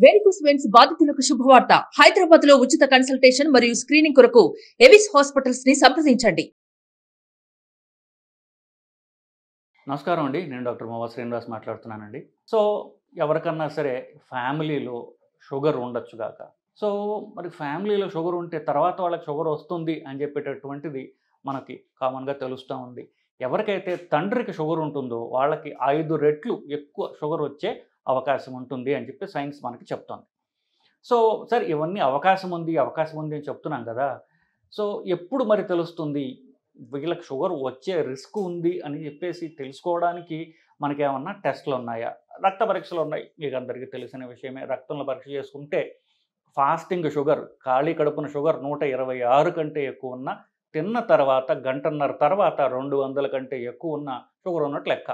Varicose veins బాధితులకు శుభవార్త. హైదరాబాద్ లో ఉచిత కన్సల్టేషన్ మరియు స్క్రీనింగ్ కొరకు ఎవిస్ హాస్పిటల్స్ ని సంప్రదించండి. నమస్కారం అండి. నేను డాక్టర్ మోవా శ్రీనివాస్ మాట్లాడుతున్నానండి. సో ఎవరికన్నా సరే ఫ్యామిలీలో షుగర్ ఉండొచ్చు గాక. సో మరి ఫ్యామిలీలో షుగర్ ఉంటే తర్వాత వాళ్ళకి షుగర్ వస్తుంది అని చెప్పేటటువంటిది మనకి కామన్గా తెలుస్తూ ఉంది. ఎవరికైతే తండ్రికి షుగర్ ఉంటుందో వాళ్ళకి 5 రెట్లు ఎక్కువ షుగర్ వచ్చే అవకాశం ఉంటుంది అని చెప్పి సైన్స్ మనకి చెప్తోంది. సో సరే ఇవన్నీ అవకాశం ఉంది అని చెప్తున్నాం కదా. సో ఎప్పుడు మరి తెలుస్తుంది వీళ్ళకి షుగర్ వచ్చే రిస్క్ ఉంది అని చెప్పేసి తెలుసుకోవడానికి మనకేమన్నా టెస్టులు ఉన్నాయా? రక్త పరీక్షలు ఉన్నాయి. మీకు అందరికీ తెలిసిన విషయమే. రక్తంలో పరీక్ష చేసుకుంటే ఫాస్టింగ్ షుగర్, ఖాళీ కడుపున షుగర్ 126 కంటే ఎక్కువ ఉన్న, తిన్న తర్వాత గంటన్నర తర్వాత 200 కంటే ఎక్కువ ఉన్న షుగర్ ఉన్నట్టు లెక్క.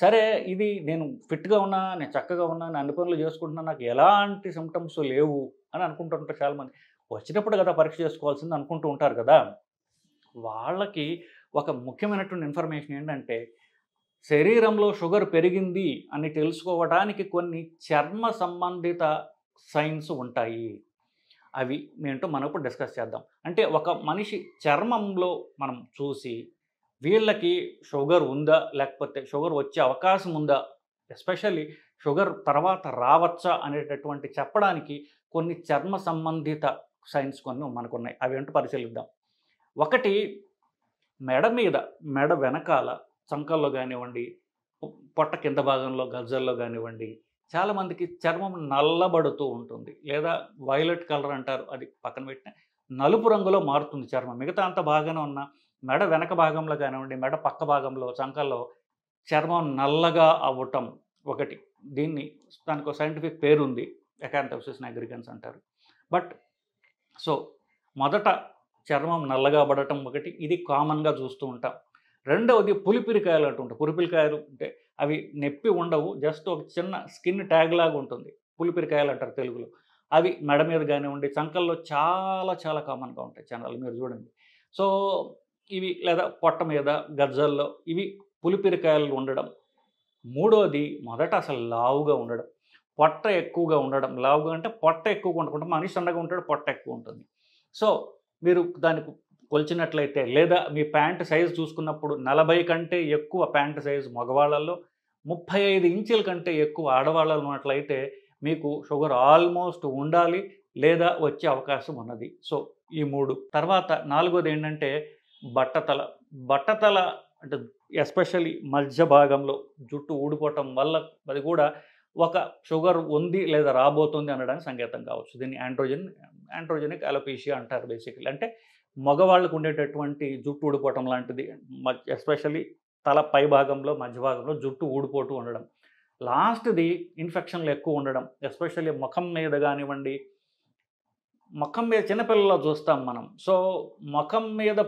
సరే ఇది నేను ఫిట్గా ఉన్నా, నేను చక్కగా ఉన్నా, నేను అన్ని పనులు చేసుకుంటున్నా, నాకు ఎలాంటి సిమ్టమ్స్ లేవు అని అనుకుంటుంటారు చాలామంది. వచ్చినప్పుడు కదా పరీక్ష చేసుకోవాల్సింది అనుకుంటూ ఉంటారు కదా. వాళ్ళకి ఒక ముఖ్యమైనటువంటి ఇన్ఫర్మేషన్ ఏంటంటే శరీరంలో షుగర్ పెరిగింది అని తెలుసుకోవడానికి కొన్ని చర్మ సంబంధిత సైన్స్ ఉంటాయి. అవి ఏంటో మనం ఇప్పుడు డిస్కస్ చేద్దాం. అంటే ఒక మనిషి చర్మంలో మనం చూసి వీళ్ళకి షుగర్ ఉందా, లేకపోతే షుగర్ వచ్చే అవకాశం ఉందా, ఎస్పెషల్లీ షుగర్ తర్వాత రావచ్చా అనేటటువంటి చెప్పడానికి కొన్ని చర్మ సంబంధిత సైన్స్ కొన్ని మనకున్నాయి. అవి ఏంటో పరిశీలిద్దాం. ఒకటి మెడ వెనకాల చంకల్లో కానివ్వండి, పొట్ట కింద భాగంలో గజ్జల్లో కానివ్వండి, చాలామందికి చర్మం నల్లబడుతూ ఉంటుంది, లేదా వైలెట్ కలర్ అంటారు, అది పక్కన పెట్టిన నలుపు రంగులో మారుతుంది చర్మం. మిగతా అంత బాగానే ఉన్న మెడ వెనక భాగంలో కానివ్వండి, మెడ పక్క భాగంలో చంకల్లో చర్మం నల్లగా అవ్వటం ఒకటి. దానికి ఒక సైంటిఫిక్ పేరుంది, ఎకాంథోసిస్ నిగ్రిగన్స్ అంటారు. బట్ సో మొదట చర్మం నల్లగా పడటం ఒకటి, ఇది కామన్గా చూస్తూ ఉంటాం. రెండవది పులిపిరికాయలు అంటుంటాయి. పులిపిరికాయలు అంటే అవి నొప్పి ఉండవు, జస్ట్ ఒక చిన్న స్కిన్ ట్యాగ్ లాగా ఉంటుంది. పులిపిరికాయలు అంటారు తెలుగులో. అవి మెడ మీద కానివ్వండి, చంకల్లో చాలా చాలా కామన్గా ఉంటాయి. ఛానల్ మీరు చూడండి. సో ఇవి లేదా పొట్ట మీద గజ్జల్లో ఇవి పులిపిరికాయలు ఉండడం. మూడోది మొదట అసలు లావుగా ఉండడం, పొట్ట ఎక్కువగా ఉండడం. లావుగా అంటే పొట్ట ఎక్కువగా ఉండకుండా, మనిషి సన్నగా ఉంటాడు, పొట్ట ఎక్కువ ఉంటుంది. సో మీరు దానికి కొలిచినట్లయితే, లేదా మీ ప్యాంట్ సైజు చూసుకున్నప్పుడు 40 కంటే ఎక్కువ ప్యాంట్ సైజు మగవాళ్ళల్లో, 35 ఇంచుల కంటే ఎక్కువ ఆడవాళ్ళలో ఉన్నట్లయితే మీకు షుగర్ ఆల్మోస్ట్ ఉండాలి లేదా వచ్చే అవకాశం ఉన్నది. సో ఈ 3. తర్వాత 4వది ఏంటంటే బట్టతల అంటే ఎస్పెషల్లీ మధ్య భాగంలో జుట్టు ఊడిపోవటం వల్ల అది కూడా ఒక షుగర్ ఉంది లేదా రాబోతుంది అనడానికి సంకేతం కావచ్చు. దీన్ని ఆండ్రోజెనిక్ అలోపేషియా అంటారు బేసికలీ. అంటే మగవాళ్ళకు ఉండేటటువంటి జుట్టు ఊడిపోవటం లాంటిది, ఎస్పెషల్లీ తల పై భాగంలో మధ్య భాగంలో జుట్టు ఊడిపోతూ ఉండడం. లాస్ట్ది ఇన్ఫెక్షన్లు ఎక్కువ ఉండడం, ఎస్పెషల్లీ ముఖం మీద కానివ్వండి. ముఖం మీద చిన్నపిల్లల్లో చూస్తాం మనం. సో ముఖం మీద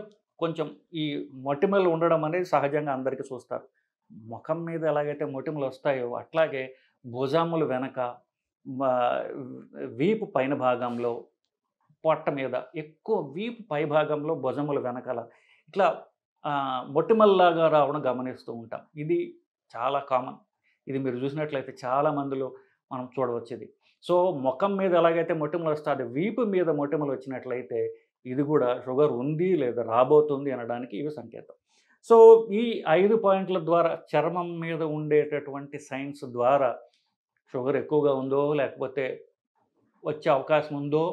కొంచెం ఈ మొటిమలు ఉండడం అనేది సహజంగా అందరికీ చూస్తారు. ముఖం మీద ఎలాగైతే మొటిమలు వస్తాయో అట్లాగే భుజములు వెనక, వీపు పైన భాగంలో, పొట్ట మీద ఎక్కువ, వీపు పై భాగంలో, భుజముల వెనకాల ఇట్లా మొటిమల్లాగా రావడం గమనిస్తూ ఉంటాం. ఇది చాలా కామన్. ఇది మీరు చూసినట్లయితే చాలా మందిలో మనం చూడవచ్చు ఇది. సో ముఖం మీద ఎలాగైతే మొటిమలు వస్తాయో వీపు మీద మొటిమలు వచ్చినట్లయితే ఇది కూడా షుగర్ ఉంది లేదా రాబోతుంది అనడానికి ఇవి సంకేతం. సో ఈ 5 పాయింట్ల ద్వారా, చర్మం మీద ఉండేటటువంటి సైన్స్ ద్వారా షుగర్ ఎక్కువగా ఉందో లేకపోతే వచ్చే అవకాశం ఉందో.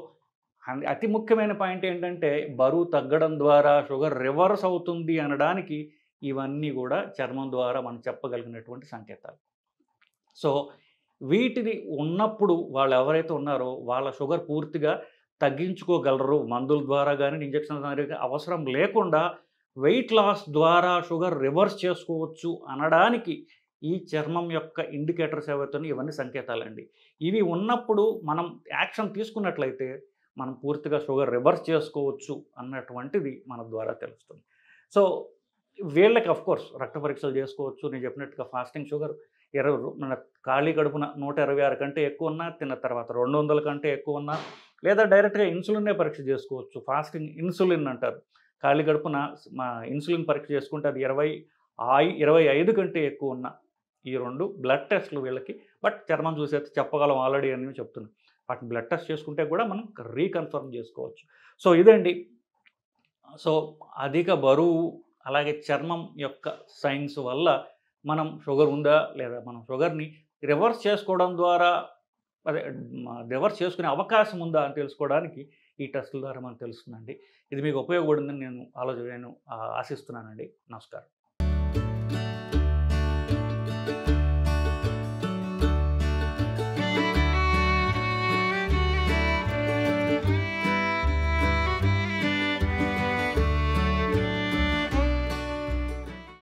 అతి ముఖ్యమైన పాయింట్ ఏంటంటే బరువు తగ్గడం ద్వారా షుగర్ రివర్స్ అవుతుంది అనడానికి ఇవన్నీ కూడా చర్మం ద్వారా మనం చెప్పగలిగినటువంటి సంకేతాలు. సో వీటిని ఉన్నప్పుడు వాళ్ళు ఎవరైతే ఉన్నారో వాళ్ళ షుగర్ పూర్తిగా తగ్గించుకోగలరు. మందుల ద్వారా కానీ, ఇంజక్షన్ ద్వారా అవసరం లేకుండా వెయిట్ లాస్ ద్వారా షుగర్ రివర్స్ చేసుకోవచ్చు అనడానికి ఈ చర్మం యొక్క ఇండికేటర్స్ ఏవైతున్నాయో ఇవన్నీ సంకేతాలండి. ఇవి ఉన్నప్పుడు మనం యాక్షన్ తీసుకున్నట్లయితే మనం పూర్తిగా షుగర్ రివర్స్ చేసుకోవచ్చు అన్నటువంటిది మన ద్వారా తెలుస్తుంది. సో వీళ్ళకి అఫ్కోర్స్ రక్త పరీక్షలు చేసుకోవచ్చు. నేను చెప్పినట్టుగా ఫాస్టింగ్ షుగర్ మన ఖాళీ కడుపున 126 కంటే ఎక్కువ ఉన్నా, తిన్న తర్వాత 200 కంటే ఎక్కువ ఉన్నా, లేదా డైరెక్ట్గా ఇన్సులిన్నే పరీక్ష చేసుకోవచ్చు. ఫాస్టింగ్ ఇన్సులిన్ అంటారు. ఖాళీ కడుపున ఇన్సులిన్ పరీక్ష చేసుకుంటే అది 25 కంటే ఎక్కువ ఉన్న ఈ 2 బ్లడ్ టెస్టులు వీళ్ళకి బట్ చర్మం చూసేది చెప్పగలం ఆల్రెడీ అని చెప్తున్నాను. వాటిని బ్లడ్ టెస్ట్ చేసుకుంటే కూడా మనం రీకన్ఫర్మ్ చేసుకోవచ్చు. సో ఇదండి. సో అధిక బరువు అలాగే చర్మం యొక్క సైన్స్ వల్ల మనం షుగర్ ఉందా లేదా, మనం షుగర్ని రివర్స్ చేసుకోవడం ద్వారా అదే రివర్స్ చేసుకునే అవకాశం ఉందా అని తెలుసుకోవడానికి ఈ టెస్టుల ద్వారా మనకు తెలుస్తుందండి. ఇది మీకు ఉపయోగపడిందని నేను ఆశిస్తున్నానండి. నమస్కారం.